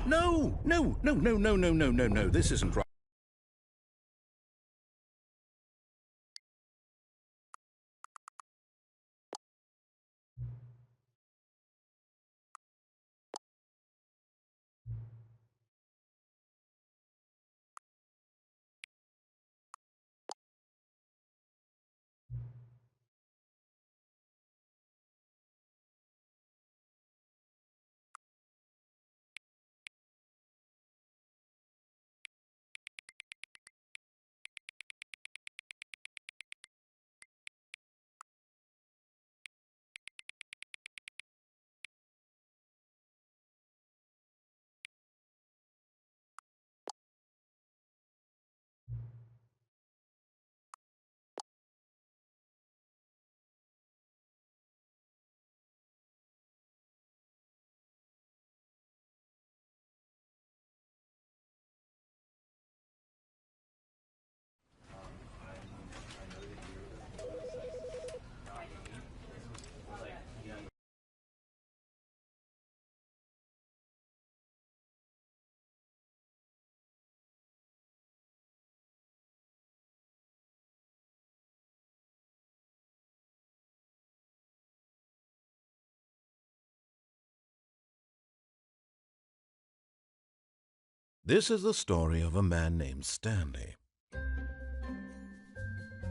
No, no, no, no, no, no, no, no, no, this isn't right. This is the story of a man named Stanley.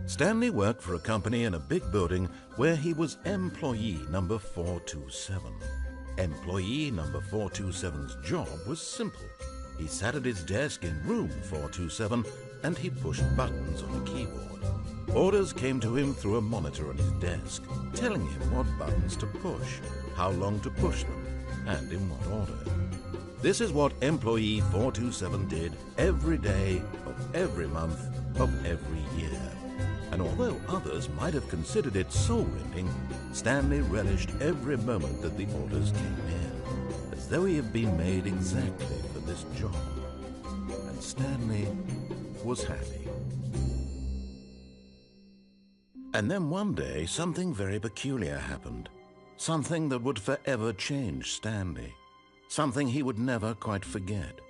Stanley worked for a company in a big building where he was employee number 427. Employee number 427's job was simple. He sat at his desk in room 427 and he pushed buttons on a keyboard. Orders came to him through a monitor on his desk, telling him what buttons to push, how long to push them, and in what order. This is what employee 427 did every day of every month of every year. And although others might have considered it soul-rending, Stanley relished every moment that the orders came in, as though he had been made exactly for this job. And Stanley was happy. And then one day, something very peculiar happened. Something that would forever change Stanley. Something he would never quite forget.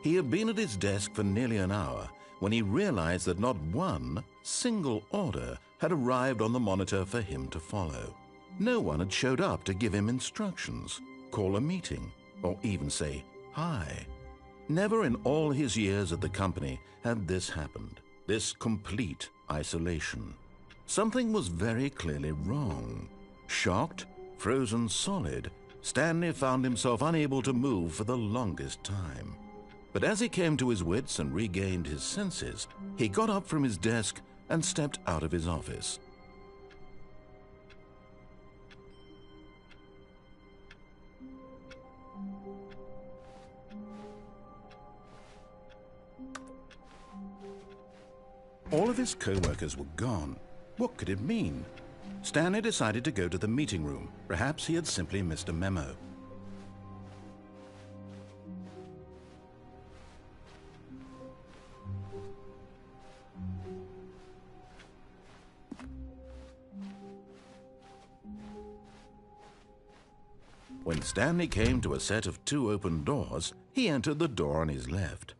He had been at his desk for nearly an hour when he realized that not one single order had arrived on the monitor for him to follow. No one had showed up to give him instructions, call a meeting, or even say hi. Never in all his years at the company had this happened, this complete isolation. Something was very clearly wrong. Shocked, frozen solid, Stanley found himself unable to move for the longest time. But as he came to his wits and regained his senses, he got up from his desk and stepped out of his office. All of his co-workers were gone. What could it mean? Stanley decided to go to the meeting room. Perhaps he had simply missed a memo. When Stanley came to a set of 2 open doors, he entered the door on his left.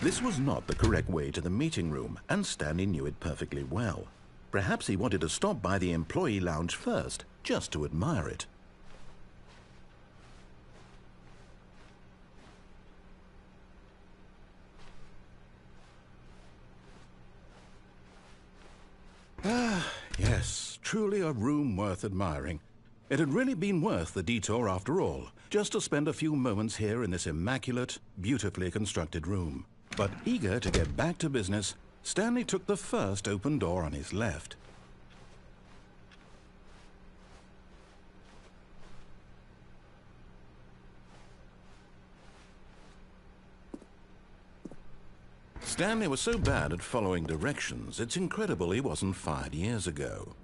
This was not the correct way to the meeting room, and Stanley knew it perfectly well. Perhaps he wanted to stop by the employee lounge first, just to admire it. Yes, truly a room worth admiring. It had really been worth the detour after all, just to spend a few moments here in this immaculate, beautifully constructed room. But eager to get back to business, Stanley took the first open door on his left. Stanley was so bad at following directions, it's incredible he wasn't fired years ago.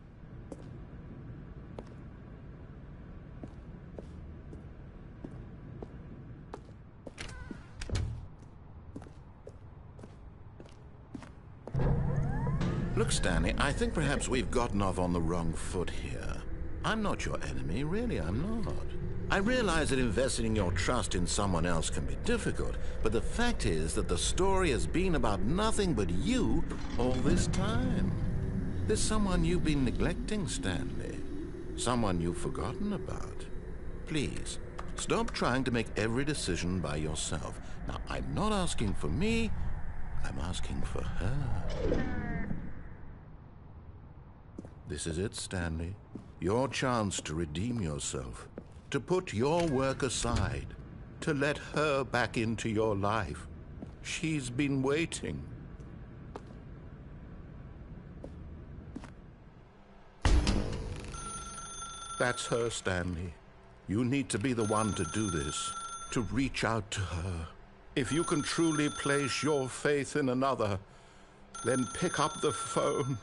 Look, Stanley, I think perhaps we've gotten off on the wrong foot here. I'm not your enemy, really, I'm not. I realize that investing your trust in someone else can be difficult, but the fact is that the story has been about nothing but you all this time. There's someone you've been neglecting, Stanley. Someone you've forgotten about. Please, stop trying to make every decision by yourself. Now, I'm not asking for me, I'm asking for her. This is it, Stanley. Your chance to redeem yourself. To put your work aside, to let her back into your life. She's been waiting. That's her, Stanley. You need to be the one to do this, to reach out to her. If you can truly place your faith in another, then pick up the phone.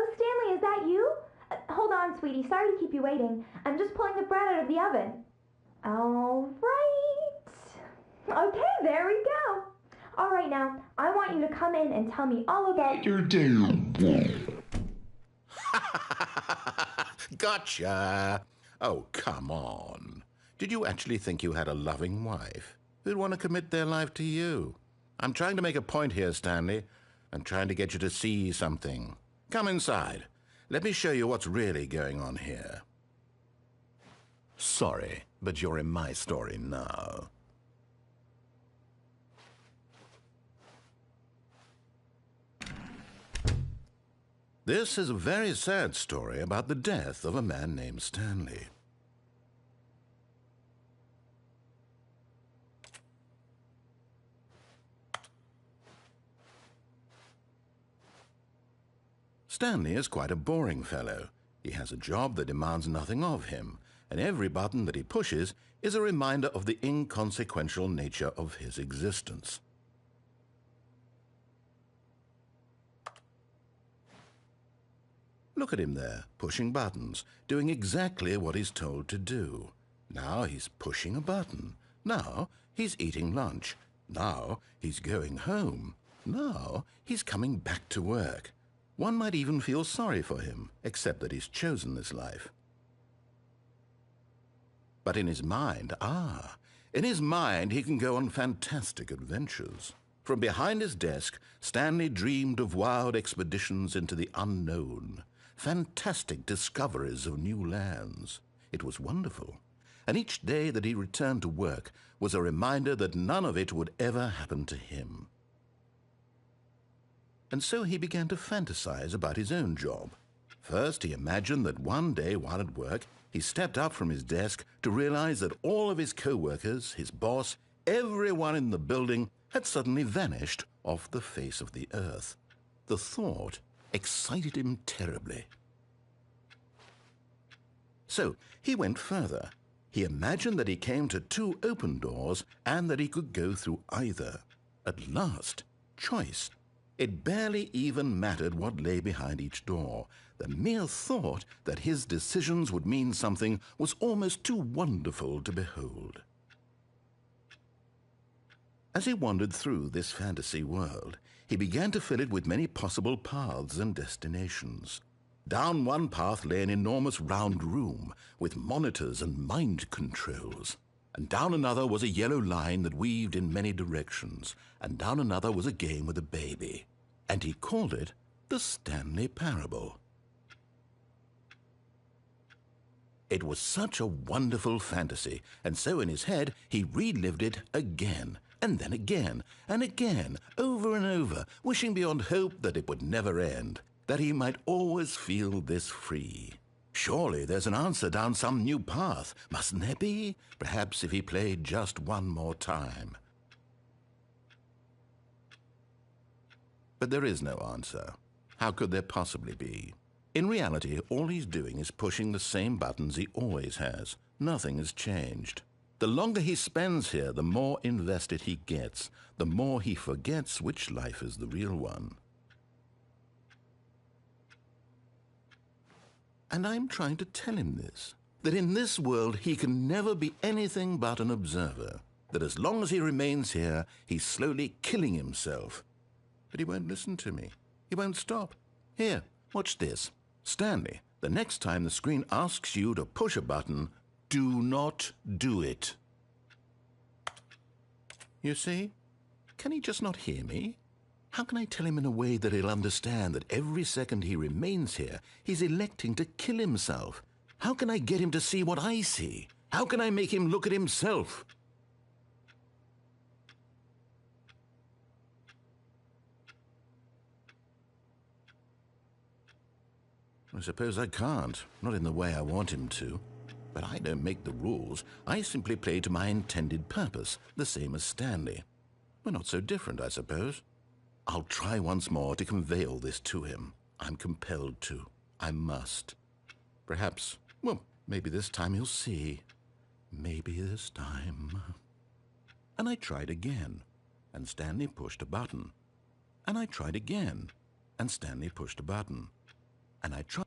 Oh, Stanley, is that you? Hold on, sweetie. Sorry to keep you waiting. I'm just pulling the bread out of the oven. All right. Okay, there we go. All right, now, I want you to come in and tell me all about your day. Gotcha. Oh, come on. Did you actually think you had a loving wife who'd want to commit their life to you? I'm trying to make a point here, Stanley. I'm trying to get you to see something. Come inside. Let me show you what's really going on here. Sorry, but you're in my story now. This is a very sad story about the death of a man named Stanley. Stanley is quite a boring fellow. He has a job that demands nothing of him, and every button that he pushes is a reminder of the inconsequential nature of his existence. Look at him there, pushing buttons, doing exactly what he's told to do. Now he's pushing a button. Now he's eating lunch. Now he's going home. Now he's coming back to work. One might even feel sorry for him, except that he's chosen this life. But in his mind, in his mind he can go on fantastic adventures. From behind his desk, Stanley dreamed of wild expeditions into the unknown, fantastic discoveries of new lands. It was wonderful, and each day that he returned to work was a reminder that none of it would ever happen to him. And so he began to fantasize about his own job. First, he imagined that one day while at work, he stepped up from his desk to realize that all of his co-workers, his boss, everyone in the building had suddenly vanished off the face of the earth. The thought excited him terribly. So he went further. He imagined that he came to 2 open doors and that he could go through either. At last, choice. It barely even mattered what lay behind each door. The mere thought that his decisions would mean something was almost too wonderful to behold. As he wandered through this fantasy world, he began to fill it with many possible paths and destinations. Down one path lay an enormous round room with monitors and mind controls. And down another was a yellow line that weaved in many directions. And down another was a game with a baby. And he called it the Stanley Parable. It was such a wonderful fantasy, and so in his head he relived it again, and then again, and again, over and over, wishing beyond hope that it would never end, that he might always feel this free. Surely there's an answer down some new path, mustn't there be? Perhaps if he played just one more time. But there is no answer. How could there possibly be? In reality, all he's doing is pushing the same buttons he always has. Nothing has changed. The longer he spends here, the more invested he gets, the more he forgets which life is the real one. And I'm trying to tell him this, that in this world he can never be anything but an observer, that as long as he remains here, he's slowly killing himself. But he won't listen to me. He won't stop. Here, watch this. Stanley, the next time the screen asks you to push a button, do not do it. You see? Can he just not hear me? How can I tell him in a way that he'll understand that every second he remains here, he's electing to kill himself? How can I get him to see what I see? How can I make him look at himself? I suppose I can't, not in the way I want him to. But I don't make the rules. I simply play to my intended purpose, the same as Stanley. We're not so different, I suppose. I'll try once more to convey all this to him. I'm compelled to. I must. Perhaps, well, maybe this time he'll see. Maybe this time. And I tried again, and Stanley pushed a button. And I tried again, and Stanley pushed a button. And I tried.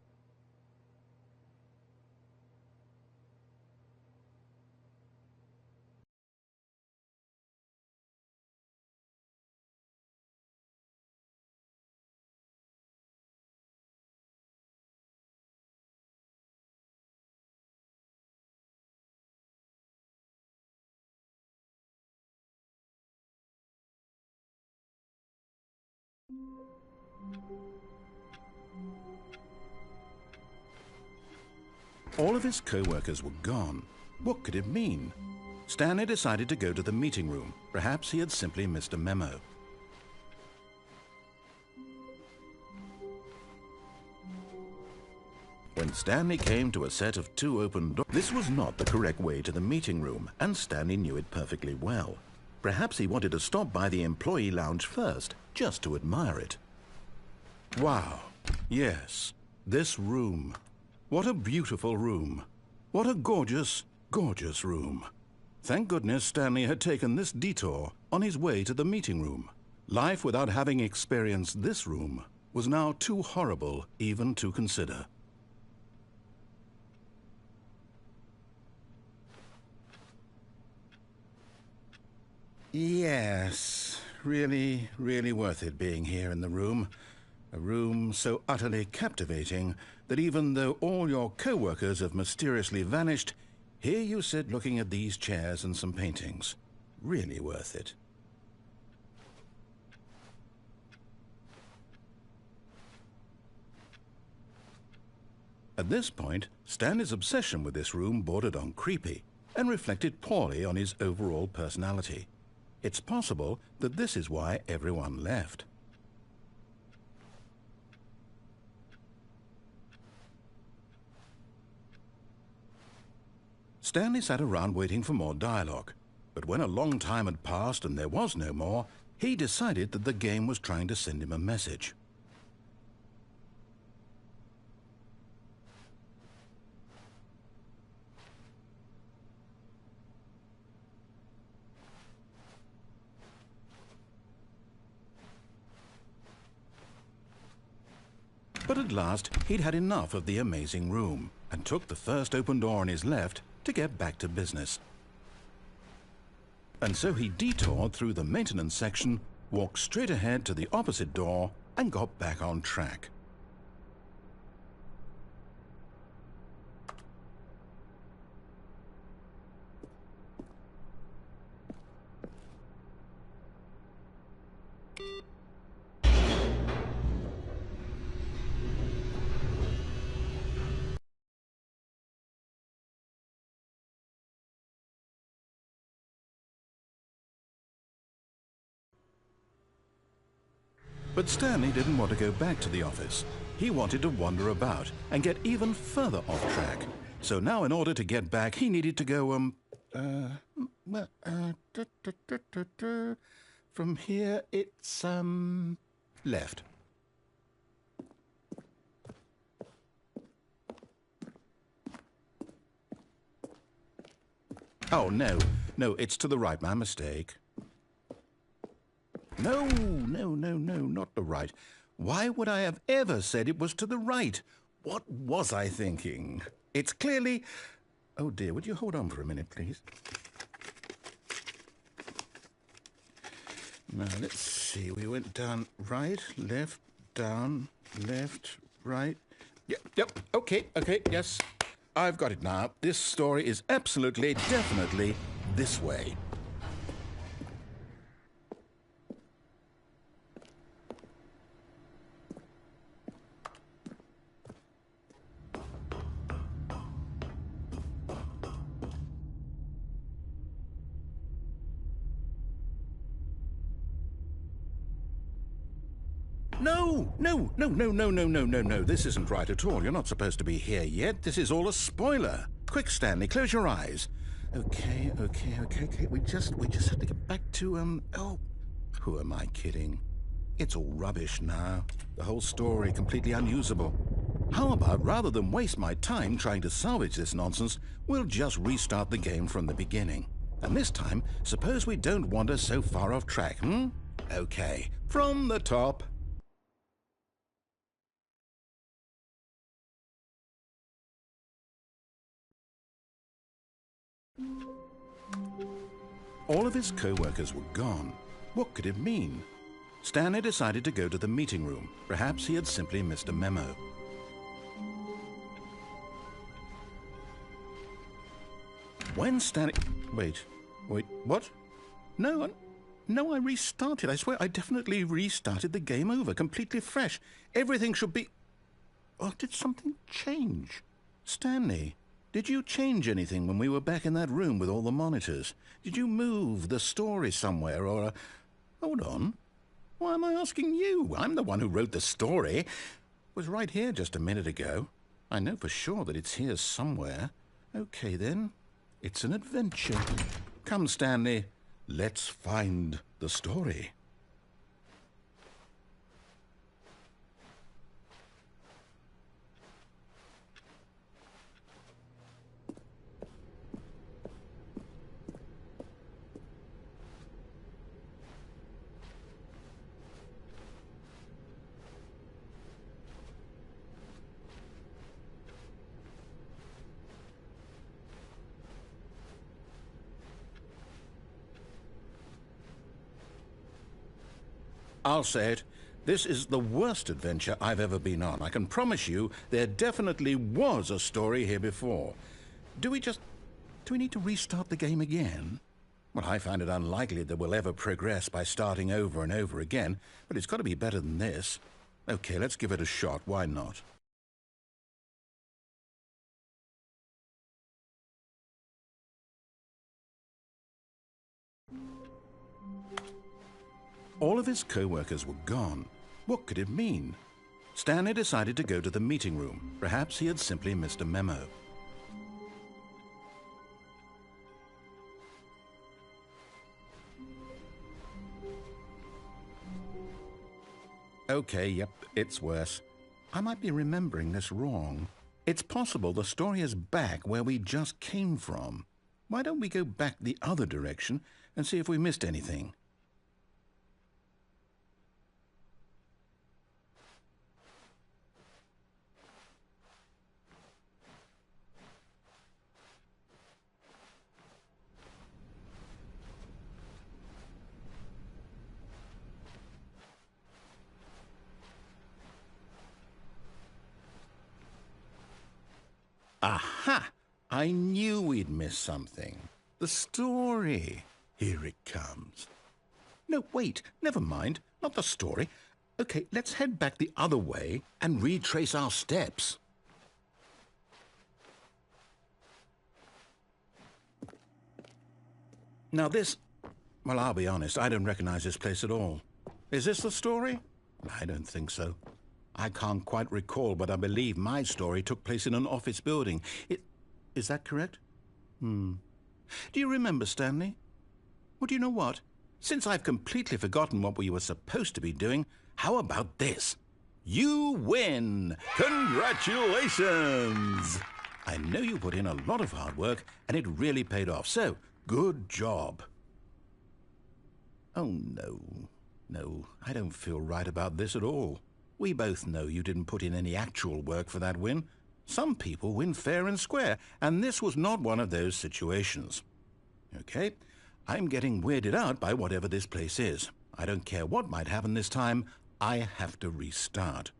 All of his co-workers were gone. What could it mean? Stanley decided to go to the meeting room. Perhaps he had simply missed a memo. When Stanley came to a set of 2 open doors, this was not the correct way to the meeting room, and Stanley knew it perfectly well. Perhaps he wanted to stop by the employee lounge first, just to admire it. Wow, yes, this room. What a beautiful room. What a gorgeous, gorgeous room. Thank goodness Stanley had taken this detour on his way to the meeting room. Life without having experienced this room was now too horrible even to consider. Yes, really, really worth it being here in the room. A room so utterly captivating that even though all your co-workers have mysteriously vanished, here you sit looking at these chairs and some paintings. Really worth it. At this point, Stanley's obsession with this room bordered on creepy and reflected poorly on his overall personality. It's possible that this is why everyone left. Stanley sat around waiting for more dialogue, but when a long time had passed and there was no more, he decided that the game was trying to send him a message. But at last, he'd had enough of the amazing room and took the first open door on his left to get back to business. And so he detoured through the maintenance section, walked straight ahead to the opposite door, and got back on track. But Stanley didn't want to go back to the office. He wanted to wander about and get even further off track. So now in order to get back, he needed to go, from here it's, left. Oh, no. No, it's to the right. My mistake. No, not the right. Why would I have ever said it was to the right? What was I thinking? It's clearly... Oh, dear, would you hold on for a minute, please? Now, let's see. We went down right, left, down, left, right. Yep, okay, yes. I've got it now. This story is absolutely, definitely this way. No. This isn't right at all. You're not supposed to be here yet. This is all a spoiler. Quick, Stanley, close your eyes. Okay. We just have to get back to, oh, who am I kidding? It's all rubbish now. The whole story completely unusable. How about, rather than waste my time trying to salvage this nonsense, we'll just restart the game from the beginning. And this time, suppose we don't wander so far off track, Okay, from the top. All of his co-workers were gone. What could it mean? Stanley decided to go to the meeting room. Perhaps he had simply missed a memo. When Stanley... Wait, what? No, I restarted. I swear I definitely restarted the game over, completely fresh. Everything should be... Oh, did something change? Stanley, did you change anything when we were back in that room with all the monitors? Did you move the story somewhere or... Hold on. Why am I asking you? I'm the one who wrote the story. It was right here just a minute ago. I know for sure that it's here somewhere. Okay, then. It's an adventure. Come, Stanley. Let's find the story. I'll say it. This is the worst adventure I've ever been on. I can promise you there definitely was a story here before. Do we need to restart the game again? Well, I find it unlikely that we'll ever progress by starting over and over again, but it's got to be better than this. Okay, let's give it a shot. Why not? All of his co-workers were gone. What could it mean? Stanley decided to go to the meeting room. Perhaps he had simply missed a memo. Okay, yep, it's worse. I might be remembering this wrong. It's possible the story is back where we just came from. Why don't we go back the other direction and see if we missed anything? Aha! I knew we'd miss something. The story. Here it comes. No, wait, never mind. Not the story. Okay, let's head back the other way and retrace our steps. Now this... Well, I'll be honest, I don't recognize this place at all. Is this the story? I don't think so. I can't quite recall, but I believe my story took place in an office building. Is that correct? Do you remember, Stanley? Well, do you know what? Since I've completely forgotten what we were supposed to be doing, how about this? You win! Congratulations! I know you put in a lot of hard work, and it really paid off. So, Good job. Oh, no. No, I don't feel right about this at all. We both know you didn't put in any actual work for that win. Some people win fair and square, and this was not one of those situations. Okay, I'm getting weirded out by whatever this place is. I don't care what might happen this time. I have to restart.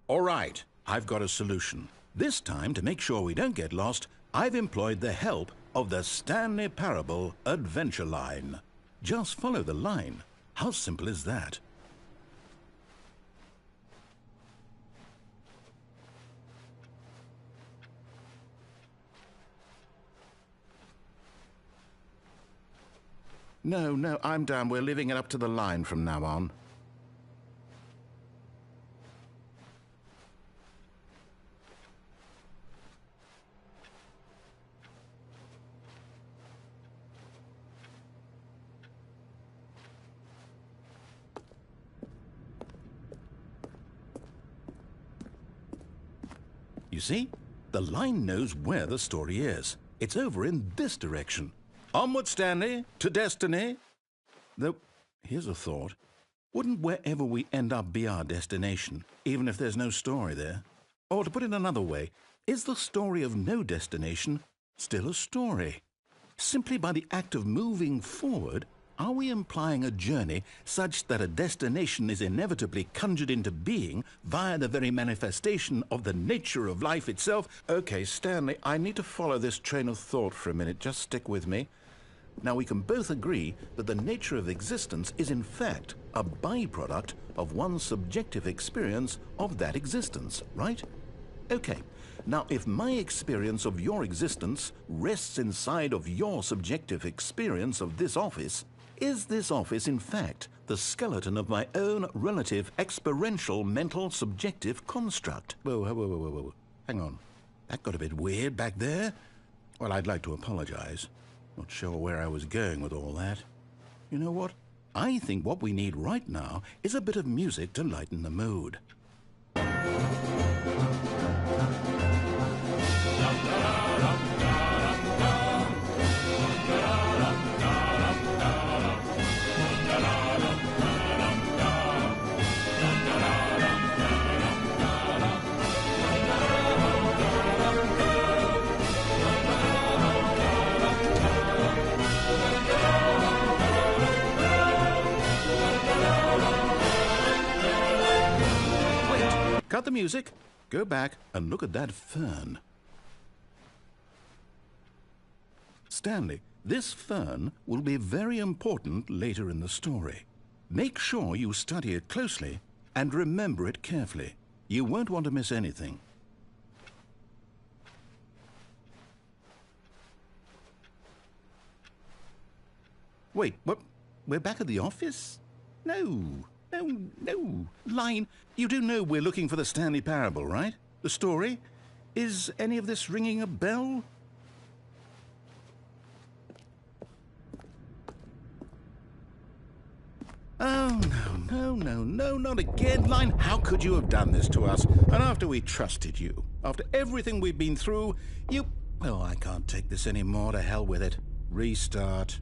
All right, I've got a solution. This time, to make sure we don't get lost, I've employed the help of the Stanley Parable Adventure Line. Just follow the line. How simple is that? No, I'm down. We're leaving it up to the line from now on. You see? The line knows where the story is. It's over in this direction. Onward, Stanley, to destiny. Though, here's a thought. Wouldn't wherever we end up be our destination, even if there's no story there? Or to put it another way, is the story of no destination still a story? Simply by the act of moving forward, are we implying a journey such that a destination is inevitably conjured into being via the very manifestation of the nature of life itself? Okay, Stanley, I need to follow this train of thought for a minute. Just stick with me. Now, we can both agree that the nature of existence is in fact a byproduct of one's subjective experience of that existence, right? Okay. Now, if my experience of your existence rests inside of your subjective experience of this office, is this office, in fact, the skeleton of my own relative experiential mental subjective construct? Whoa. Hang on. That got a bit weird back there. Well, I'd like to apologize. Not sure where I was going with all that. You know what? I think what we need right now is a bit of music to lighten the mood. Cut the music, go back and look at that fern. Stanley, this fern will be very important later in the story. Make sure you study it closely and remember it carefully. You won't want to miss anything. Wait, what? We're back at the office? No. Line, you do know we're looking for the Stanley Parable, right? The story? Is any of this ringing a bell? Oh, no, not again, Line. How could you have done this to us? And after we trusted you, after everything we've been through, you... Well, I can't take this anymore. To hell with it. Restart.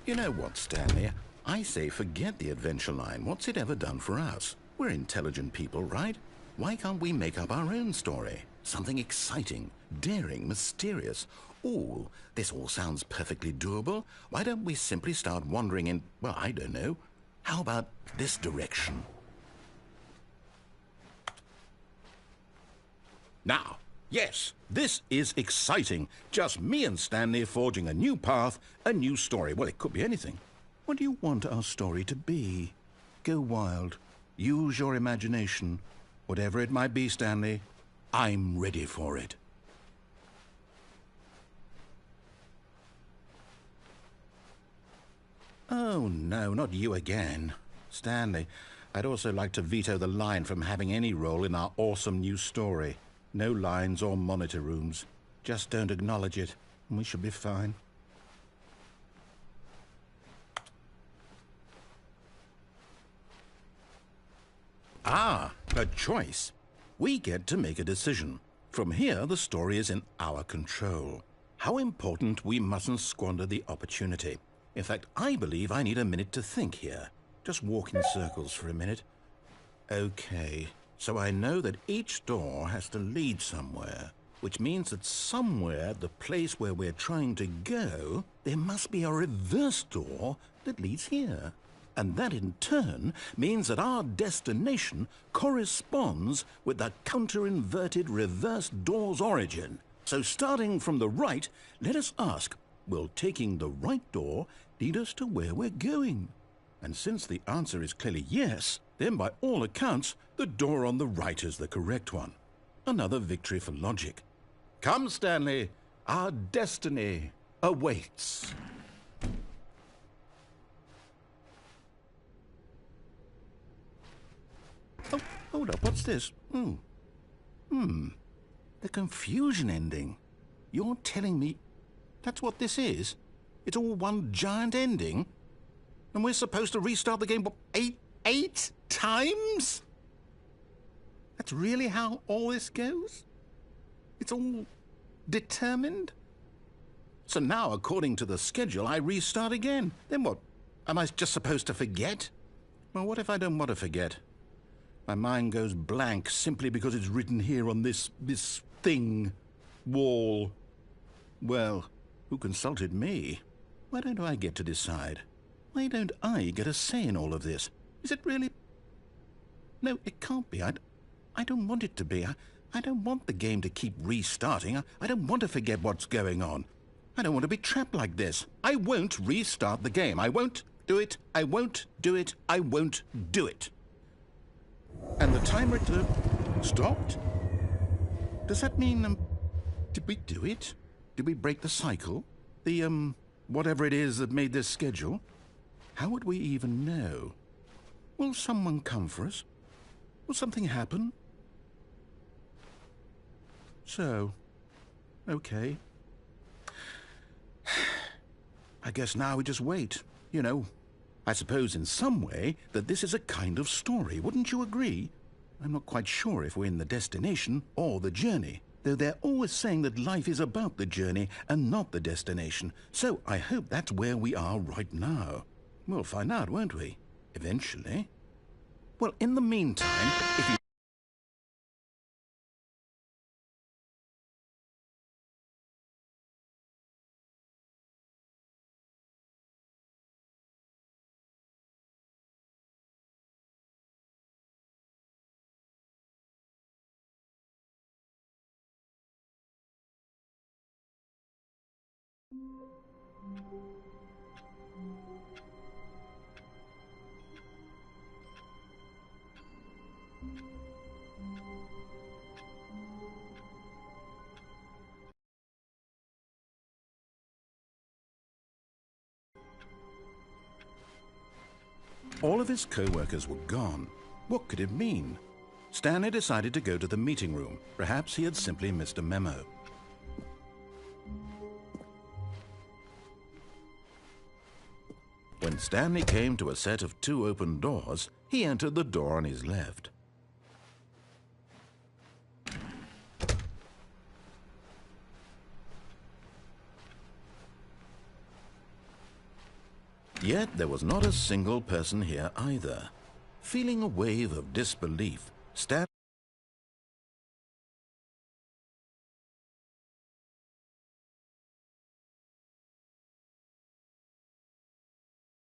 You know what, Stanley? I say forget the adventure line. What's it ever done for us? We're intelligent people, right? Why can't we make up our own story? Something exciting, daring, mysterious. Ooh, this all sounds perfectly doable. Why don't we simply start wandering in, well, I don't know. How about this direction? Now, yes, this is exciting. Just me and Stanley forging a new path, a new story. Well, it could be anything. What do you want our story to be? Go wild. Use your imagination. Whatever it might be, Stanley, I'm ready for it. Oh, no, not you again. Stanley, I'd also like to veto the line from having any role in our awesome new story. No lines or monitor rooms. Just don't acknowledge it, and we should be fine. Ah, a choice. We get to make a decision. From here, the story is in our control. How important we mustn't squander the opportunity. In fact, I believe I need a minute to think here. Just walk in circles for a minute. Okay, so I know that each door has to lead somewhere, which means that somewhere, the place where we're trying to go, there must be a reverse door that leads here. And that in turn means that our destination corresponds with the counter-inverted reverse door's origin. So starting from the right, let us ask, will taking the right door lead us to where we're going? And since the answer is clearly yes, then by all accounts, the door on the right is the correct one. Another victory for logic. Come, Stanley, our destiny awaits. Oh, hold up, what's this? The confusion ending. You're telling me that's what this is? It's all one giant ending? And we're supposed to restart the game, what, eight times? That's really how all this goes? It's all determined? So now, according to the schedule, I restart again. Then what? Am I just supposed to forget? Well, what if I don't want to forget? My mind goes blank simply because it's written here on this thing, wall. Well, who consulted me? Why don't I get to decide? Why don't I get a say in all of this? Is it really? No, it can't be. I don't want it to be. I don't want the game to keep restarting. I don't want to forget what's going on. I don't want to be trapped like this. I won't restart the game. I won't do it. I won't do it. I won't do it. And the timer stopped? Does that mean, did we do it? Did we break the cycle? The, whatever it is that made this schedule? How would we even know? Will someone come for us? Will something happen? So, okay. I guess now we just wait, you know. I suppose in some way that this is a kind of story, wouldn't you agree? I'm not quite sure if we're in the destination or the journey, though they're always saying that life is about the journey and not the destination, so I hope that's where we are right now. We'll find out, won't we? Eventually. Well, in the meantime, if you... All of his co-workers were gone. What could it mean? Stanley decided to go to the meeting room. Perhaps he had simply missed a memo. When Stanley came to a set of 2 open doors, he entered the door on his left. Yet there was not a single person here either. Feeling a wave of disbelief, Stanley